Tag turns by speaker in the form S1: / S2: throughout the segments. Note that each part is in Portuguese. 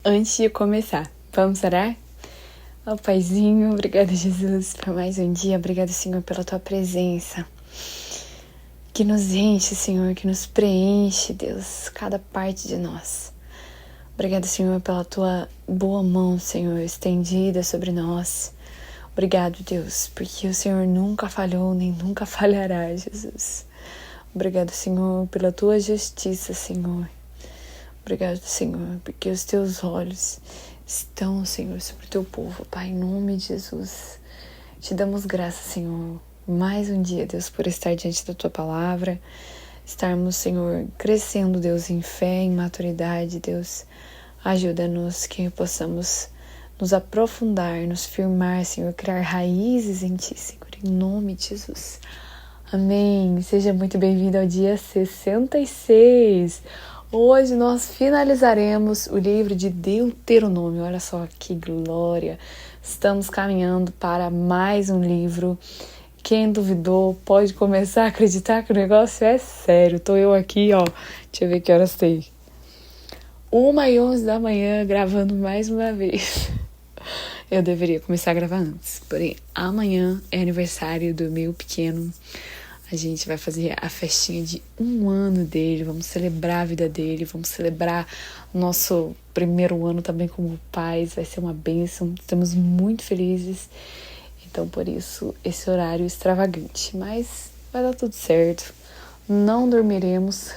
S1: Antes de começar, vamos orar? Ó Paizinho, obrigado Jesus por mais um dia, obrigado Senhor pela Tua presença, que nos enche Senhor, que nos preenche Deus, cada parte de nós. Obrigado Senhor pela Tua boa mão Senhor, estendida sobre nós. Obrigado Deus, porque o Senhor nunca falhou nem nunca falhará Jesus. Obrigado Senhor pela Tua justiça Senhor. Obrigado, Senhor, porque os Teus olhos estão, Senhor, sobre o Teu povo, Pai, em nome de Jesus. Te damos graça, Senhor, mais um dia, Deus, por estar diante da Tua palavra, estarmos, Senhor, crescendo, Deus, em fé, em maturidade, Deus. Ajuda-nos que possamos nos aprofundar, nos firmar, Senhor, criar raízes em Ti, Senhor, em nome de Jesus. Amém. Seja muito bem-vindo ao dia 66. Hoje nós finalizaremos o livro de Deuteronômio. Olha só que glória! Estamos caminhando para mais um livro. Quem duvidou pode começar a acreditar que o negócio é sério. Tô eu aqui, ó. Deixa eu ver que horas tem. 1h11 da manhã gravando mais uma vez. Eu deveria começar a gravar antes. Porém, amanhã é aniversário do meu pequeno. A gente vai fazer a festinha de 1 ano dele, vamos celebrar a vida dele, vamos celebrar o nosso primeiro ano também como pais, vai ser uma bênção, estamos muito felizes. Então, por isso, esse horário extravagante, mas vai dar tudo certo, não dormiremos,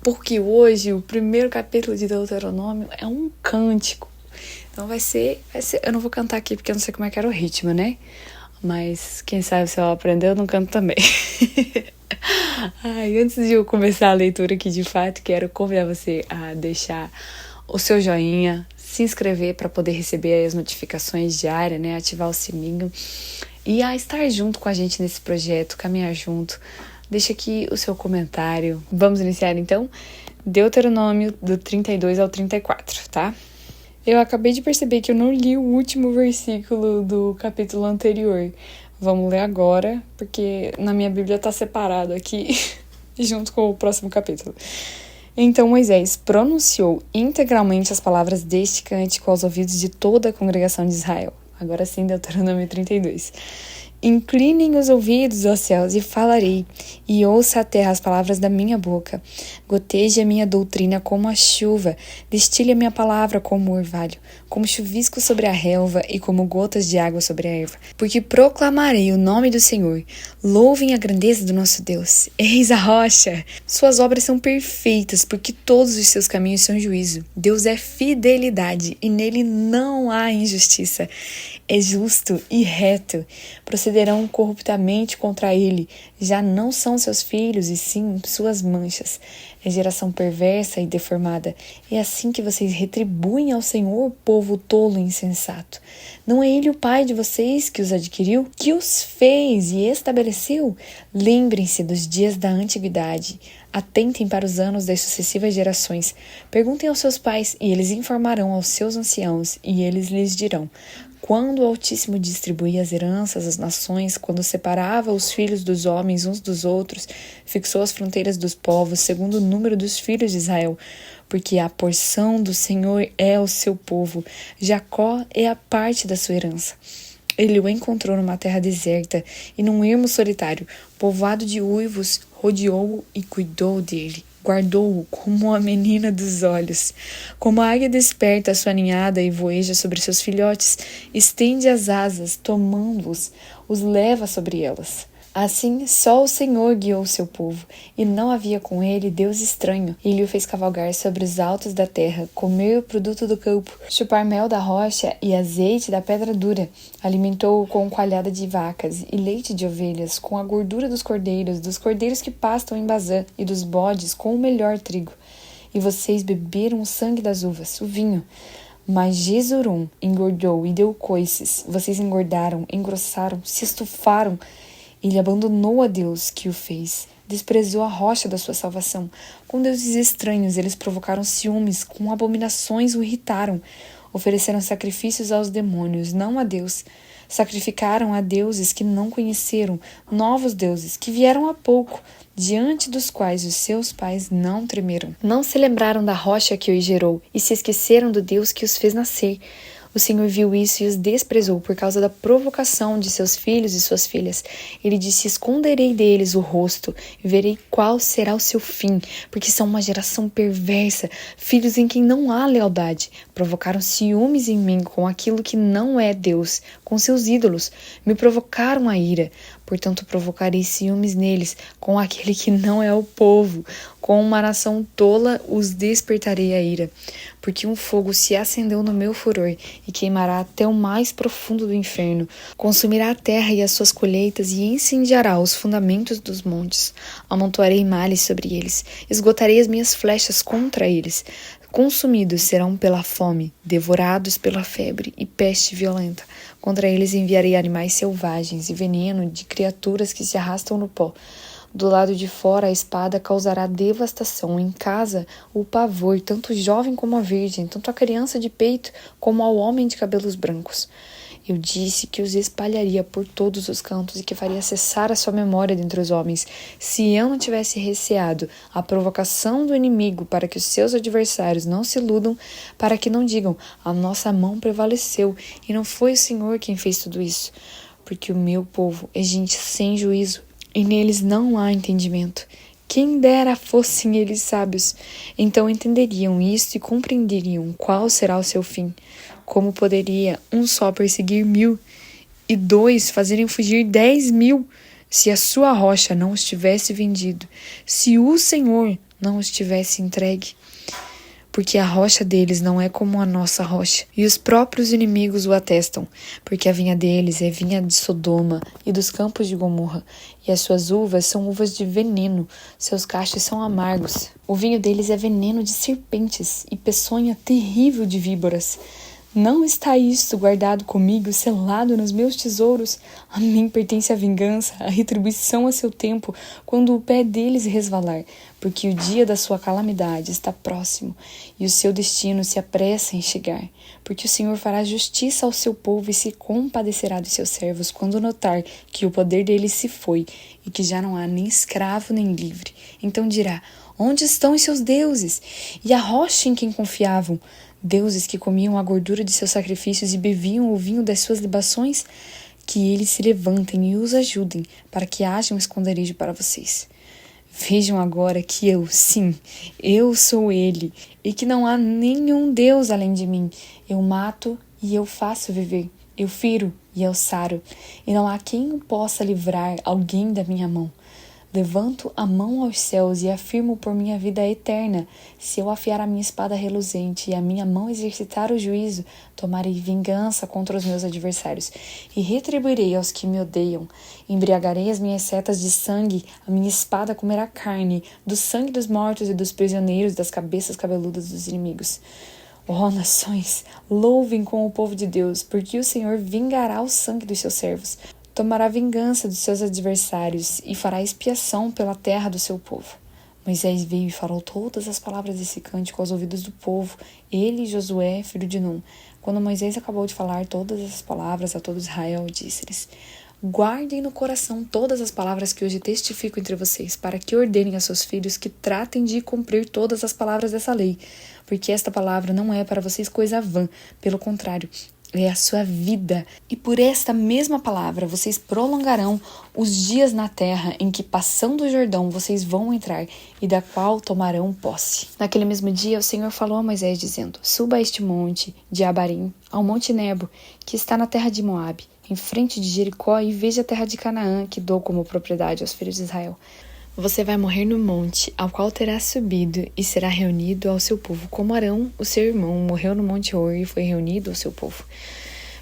S1: porque hoje o primeiro capítulo de Deuteronômio é um cântico. Então vai ser, eu não vou cantar aqui porque eu não sei como é que era o ritmo, né? Mas quem sabe se eu aprender, eu não canto também. Antes de eu começar a leitura aqui de fato, quero convidar você a deixar o seu joinha, se inscrever para poder receber as notificações diárias, né? Ativar o sininho e a estar junto com a gente nesse projeto, caminhar junto. Deixa aqui o seu comentário. Vamos iniciar então? Deuteronômio do 32 ao 34, tá? Eu acabei de perceber que eu não li o último versículo do capítulo anterior. Vamos ler agora, porque na minha Bíblia está separado aqui, junto com o próximo capítulo. Então Moisés pronunciou integralmente as palavras deste cântico aos ouvidos de toda a congregação de Israel. Agora sim, Deuteronômio 32. Inclinem os ouvidos, ó céus, e falarei, e ouça a terra as palavras da minha boca. Goteje a minha doutrina como a chuva, destile a minha palavra como o orvalho, como chuvisco sobre a relva e como gotas de água sobre a erva. Porque proclamarei o nome do Senhor, louvem a grandeza do nosso Deus. Eis a rocha! Suas obras são perfeitas, porque todos os seus caminhos são juízo. Deus é fidelidade, e nele não há injustiça. É justo e reto. Procederão corruptamente contra ele. Já não são seus filhos, e sim suas manchas. É geração perversa e deformada. É assim que vocês retribuem ao Senhor, povo tolo e insensato. Não é ele o pai de vocês que os adquiriu? Que os fez e estabeleceu? Lembrem-se dos dias da antiguidade. Atentem para os anos das sucessivas gerações. Perguntem aos seus pais, e eles informarão aos seus anciãos, e eles lhes dirão: quando o Altíssimo distribuía as heranças às nações, quando separava os filhos dos homens uns dos outros, fixou as fronteiras dos povos segundo o número dos filhos de Israel, porque a porção do Senhor é o seu povo, Jacó é a parte da sua herança. Ele o encontrou numa terra deserta e num ermo solitário, povoado de uivos, rodeou-o e cuidou dele. Guardou-o como a menina dos olhos. Como a águia desperta a sua ninhada e voeja sobre seus filhotes, estende as asas, tomando-os, os leva sobre elas. Assim, só o Senhor guiou seu povo, e não havia com ele Deus estranho. Ele o fez cavalgar sobre os altos da terra, comer o produto do campo, chupar mel da rocha e azeite da pedra dura. Alimentou-o com coalhada de vacas e leite de ovelhas, com a gordura dos cordeiros que pastam em Bazã, e dos bodes com o melhor trigo. E vocês beberam o sangue das uvas, o vinho. Mas Jesurum engordou e deu coices. Vocês engordaram, engrossaram, se estufaram. Ele abandonou a Deus que o fez, desprezou a rocha da sua salvação. Com deuses estranhos eles provocaram ciúmes, com abominações o irritaram. Ofereceram sacrifícios aos demônios, não a Deus. Sacrificaram a deuses que não conheceram, novos deuses que vieram há pouco, diante dos quais os seus pais não tremeram. Não se lembraram da rocha que os gerou e se esqueceram do Deus que os fez nascer. O Senhor viu isso e os desprezou por causa da provocação de seus filhos e suas filhas. Ele disse: esconderei deles o rosto e verei qual será o seu fim, porque são uma geração perversa, filhos em quem não há lealdade. Provocaram ciúmes em mim com aquilo que não é Deus, com seus ídolos. Me provocaram a ira. Portanto, provocarei ciúmes neles com aquele que não é o povo. Com uma nação tola os despertarei a ira. Porque um fogo se acendeu no meu furor e queimará até o mais profundo do inferno. Consumirá a terra e as suas colheitas e incendiará os fundamentos dos montes. Amontoarei males sobre eles. Esgotarei as minhas flechas contra eles. Consumidos serão pela fome, devorados pela febre e peste violenta. Contra eles enviarei animais selvagens e veneno de criaturas que se arrastam no pó. Do lado de fora a espada causará devastação, em casa o pavor, tanto jovem como a virgem, tanto a criança de peito como ao homem de cabelos brancos. Eu disse que os espalharia por todos os cantos e que faria cessar a sua memória dentre os homens, se eu não tivesse receado a provocação do inimigo para que os seus adversários não se iludam, para que não digam, a nossa mão prevaleceu e não foi o Senhor quem fez tudo isso. Porque o meu povo é gente sem juízo e neles não há entendimento. Quem dera fossem eles sábios, então entenderiam isto e compreenderiam qual será o seu fim. Como poderia um só perseguir 1000 e 2 fazerem fugir 10.000, se a sua rocha não os tivesse vendido, se o Senhor não os tivesse entregue? Porque a rocha deles não é como a nossa rocha, e os próprios inimigos o atestam, porque a vinha deles é vinha de Sodoma e dos campos de Gomorra, e as suas uvas são uvas de veneno, seus cachos são amargos. O vinho deles é veneno de serpentes e peçonha terrível de víboras. Não está isto guardado comigo, selado nos meus tesouros? A mim pertence a vingança, a retribuição a seu tempo, quando o pé deles resvalar, porque o dia da sua calamidade está próximo, e o seu destino se apressa em chegar. Porque o Senhor fará justiça ao seu povo e se compadecerá dos seus servos, quando notar que o poder deles se foi, e que já não há nem escravo nem livre. Então dirá: onde estão os seus deuses? E a rocha em quem confiavam? Deuses que comiam a gordura de seus sacrifícios e bebiam o vinho das suas libações? Que eles se levantem e os ajudem, para que haja um esconderijo para vocês. Vejam agora que eu, sim, eu sou ele, e que não há nenhum Deus além de mim. Eu mato e eu faço viver, eu firo e eu saro, e não há quem possa livrar alguém da minha mão. Levanto a mão aos céus e afirmo por minha vida eterna: se eu afiar a minha espada reluzente e a minha mão exercitar o juízo, tomarei vingança contra os meus adversários e retribuirei aos que me odeiam. Embriagarei as minhas setas de sangue, a minha espada comerá carne, do sangue dos mortos e dos prisioneiros, das cabeças cabeludas dos inimigos. Ó nações, louvem com o povo de Deus, porque o Senhor vingará o sangue dos seus servos. Tomará vingança dos seus adversários e fará expiação pela terra do seu povo. Moisés veio e falou todas as palavras desse cântico aos ouvidos do povo, ele e Josué, filho de Num. Quando Moisés acabou de falar todas essas palavras a todo Israel, disse-lhes: guardem no coração todas as palavras que hoje testifico entre vocês, para que ordenem a seus filhos que tratem de cumprir todas as palavras dessa lei, porque esta palavra não é para vocês coisa vã, pelo contrário, é a sua vida. E por esta mesma palavra vocês prolongarão os dias na terra em que, passando o Jordão, vocês vão entrar e da qual tomarão posse. Naquele mesmo dia o Senhor falou a Moisés dizendo: suba a este monte de Abarim, ao monte Nebo, que está na terra de Moabe, em frente de Jericó, e veja a terra de Canaã, que dou como propriedade aos filhos de Israel. Você vai morrer no monte, ao qual terá subido, e será reunido ao seu povo, como Arão, o seu irmão, morreu no monte Hor e foi reunido ao seu povo.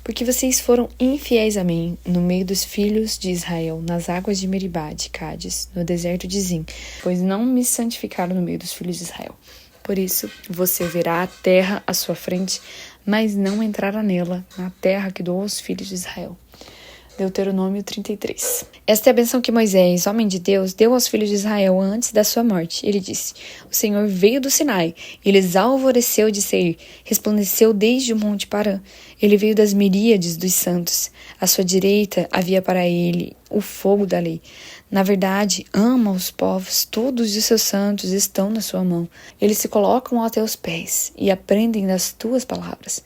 S1: Porque vocês foram infiéis a mim, no meio dos filhos de Israel, nas águas de Meribá, de Cádiz, no deserto de Zim, pois não me santificaram no meio dos filhos de Israel. Por isso, você verá a terra à sua frente, mas não entrará nela, na terra que dou aos filhos de Israel. Deuteronômio 33. Esta é a bênção que Moisés, homem de Deus, deu aos filhos de Israel antes da sua morte. Ele disse: O Senhor veio do Sinai, ele lhes alvoreceu de Seir, resplandeceu desde o monte Parã. Ele veio das miríades dos santos. À sua direita havia para ele o fogo da lei. Na verdade, ama os povos, todos os seus santos estão na sua mão. Eles se colocam aos teus pés e aprendem das tuas palavras.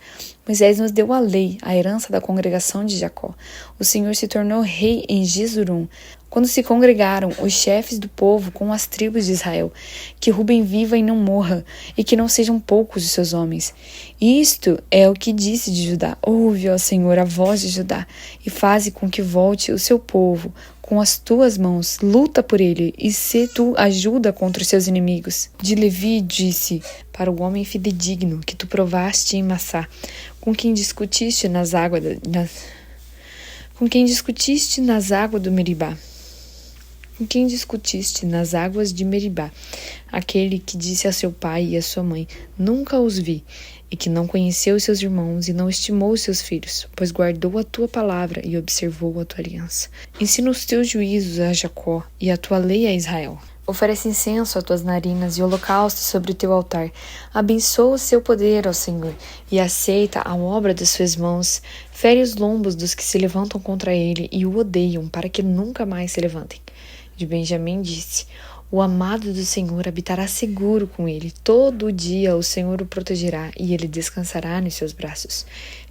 S1: Moisés nos deu a lei, a herança da congregação de Jacó. O Senhor se tornou rei em Jesurum, quando se congregaram os chefes do povo com as tribos de Israel, que Ruben viva e não morra, e que não sejam poucos os seus homens. Isto é o que disse de Judá: ouve, ó Senhor, a voz de Judá, e faze com que volte o seu povo com as tuas mãos, luta por ele, e se tu ajuda contra os seus inimigos. De Levi disse para o homem fidedigno que tu provaste em Massá, com quem discutiste nas águas do Meribá. Com quem discutiste nas águas de Meribá, aquele que disse a seu pai e a sua mãe: nunca os vi, e que não conheceu os seus irmãos e não estimou os seus filhos, pois guardou a tua palavra e observou a tua aliança. Ensina os teus juízos a Jacó e a tua lei a Israel. Oferece incenso às tuas narinas e holocausto sobre o teu altar. Abençoa o seu poder, ó Senhor, e aceita a obra das suas mãos. Fere os lombos dos que se levantam contra ele e o odeiam, para que nunca mais se levantem. De Benjamim disse: o amado do Senhor habitará seguro com ele. Todo o dia o Senhor o protegerá e ele descansará nos seus braços.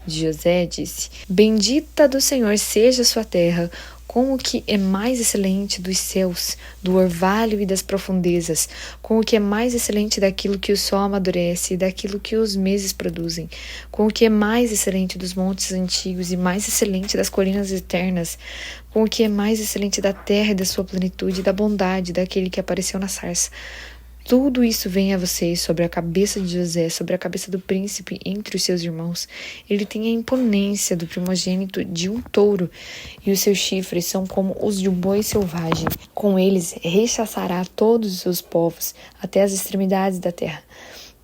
S1: De José disse: bendita do Senhor seja a sua terra, com o que é mais excelente dos céus, do orvalho e das profundezas, com o que é mais excelente daquilo que o sol amadurece e daquilo que os meses produzem, com o que é mais excelente dos montes antigos e mais excelente das colinas eternas, com o que é mais excelente da terra e da sua plenitude e da bondade daquele que apareceu na sarça. Tudo isso vem a vocês sobre a cabeça de José, sobre a cabeça do príncipe entre os seus irmãos. Ele tem a imponência do primogênito de um touro, e os seus chifres são como os de um boi selvagem. Com eles rechaçará todos os seus povos, até as extremidades da terra.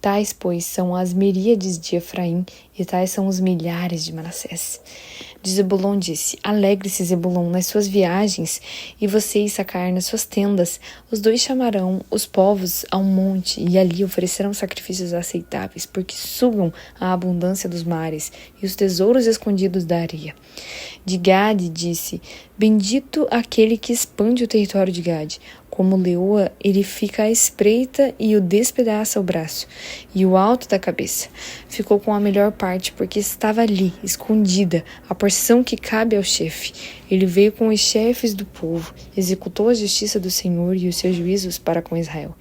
S1: Tais, pois, são as miríades de Efraim, e tais são os milhares de Manassés. De Zebulon disse: alegre-se Zebulon nas suas viagens, e você Issacar nas suas tendas. Os dois chamarão os povos a um monte, e ali oferecerão sacrifícios aceitáveis, porque sugam a abundância dos mares e os tesouros escondidos da areia. De Gade disse: bendito aquele que expande o território de Gade. Como leoa, ele fica à espreita e o despedaça o braço, e o alto da cabeça. Ficou com a melhor parte, porque estava ali, escondida, a porção que cabe ao chefe. Ele veio com os chefes do povo, executou a justiça do Senhor e os seus juízos para com Israel.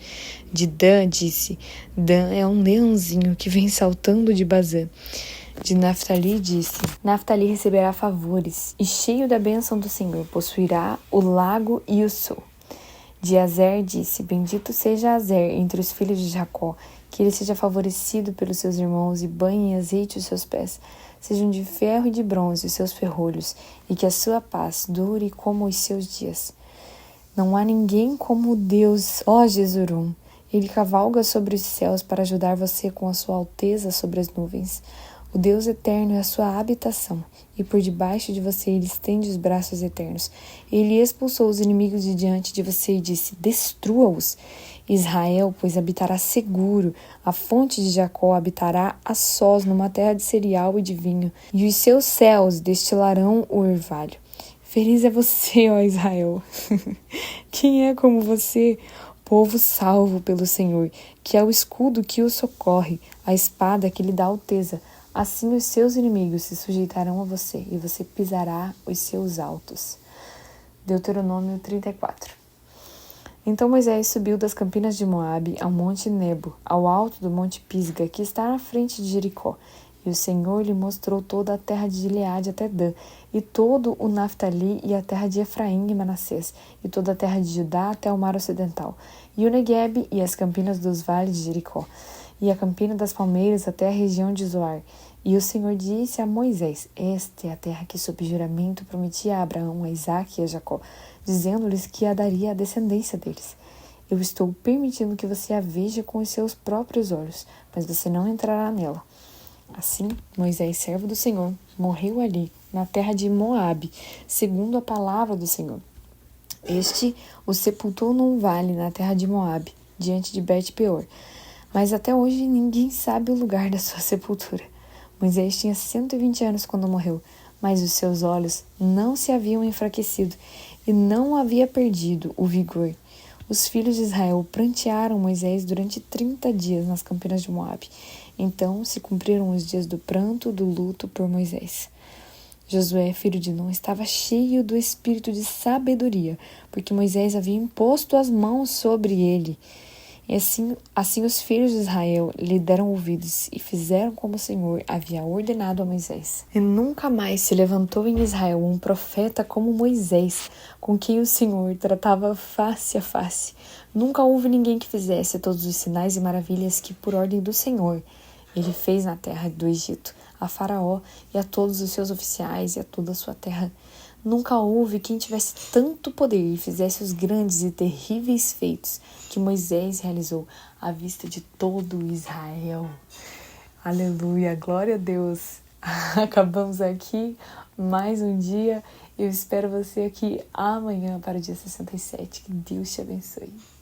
S1: De Dan disse: Dan é um leãozinho que vem saltando de Bazã. De Naftali disse: Naftali receberá favores, e cheio da bênção do Senhor, possuirá o lago e o sul. De Azer disse: bendito seja Azer entre os filhos de Jacó, que ele seja favorecido pelos seus irmãos e banhe em azeite os seus pés, sejam de ferro e de bronze os seus ferrolhos, e que a sua paz dure como os seus dias. Não há ninguém como Deus, ó Jesurum. Ele cavalga sobre os céus para ajudar você com a sua alteza sobre as nuvens. O Deus eterno é a sua habitação, e por debaixo de você ele estende os braços eternos. Ele expulsou os inimigos de diante de você e disse: destrua-os. Israel, pois, habitará seguro, a fonte de Jacó habitará a sós numa terra de cereal e de vinho, e os seus céus destilarão o orvalho. Feliz é você, ó Israel! Quem é como você? Povo salvo pelo Senhor, que é o escudo que o socorre, a espada que lhe dá alteza. Assim os seus inimigos se sujeitarão a você, e você pisará os seus altos. Deuteronômio 34. Então Moisés subiu das campinas de Moabe ao monte Nebo, ao alto do monte Pisga, que está na frente de Jericó. E o Senhor lhe mostrou toda a terra de Gileade até Dan, e todo o Naftali e a terra de Efraim e Manassés, e toda a terra de Judá até o mar ocidental, e o Neguebe e as campinas dos vales de Jericó, e a campina das palmeiras até a região de Zoar. E o Senhor disse a Moisés: esta é a terra que sob juramento prometia a Abraão, a Isaque e a Jacó, dizendo-lhes que a daria à descendência deles. Eu estou permitindo que você a veja com os seus próprios olhos, mas você não entrará nela. Assim, Moisés, servo do Senhor, morreu ali, na terra de Moabe, segundo a palavra do Senhor. Este o sepultou num vale na terra de Moabe, diante de Bet-peor. Mas até hoje ninguém sabe o lugar da sua sepultura. Moisés tinha 120 anos quando morreu, mas os seus olhos não se haviam enfraquecido e não havia perdido o vigor. Os filhos de Israel prantearam Moisés durante 30 dias nas campinas de Moabe. Então se cumpriram os dias do pranto, do luto por Moisés. Josué, filho de Nun, estava cheio do espírito de sabedoria, porque Moisés havia imposto as mãos sobre ele. E assim os filhos de Israel lhe deram ouvidos e fizeram como o Senhor havia ordenado a Moisés. E nunca mais se levantou em Israel um profeta como Moisés, com quem o Senhor tratava face a face. Nunca houve ninguém que fizesse todos os sinais e maravilhas que, por ordem do Senhor, ele fez na terra do Egito, a Faraó e a todos os seus oficiais e a toda a sua terra. Nunca houve quem tivesse tanto poder e fizesse os grandes e terríveis feitos que Moisés realizou à vista de todo Israel. Aleluia, glória a Deus. Acabamos aqui mais um dia. Eu espero você aqui amanhã para o dia 67. Que Deus te abençoe.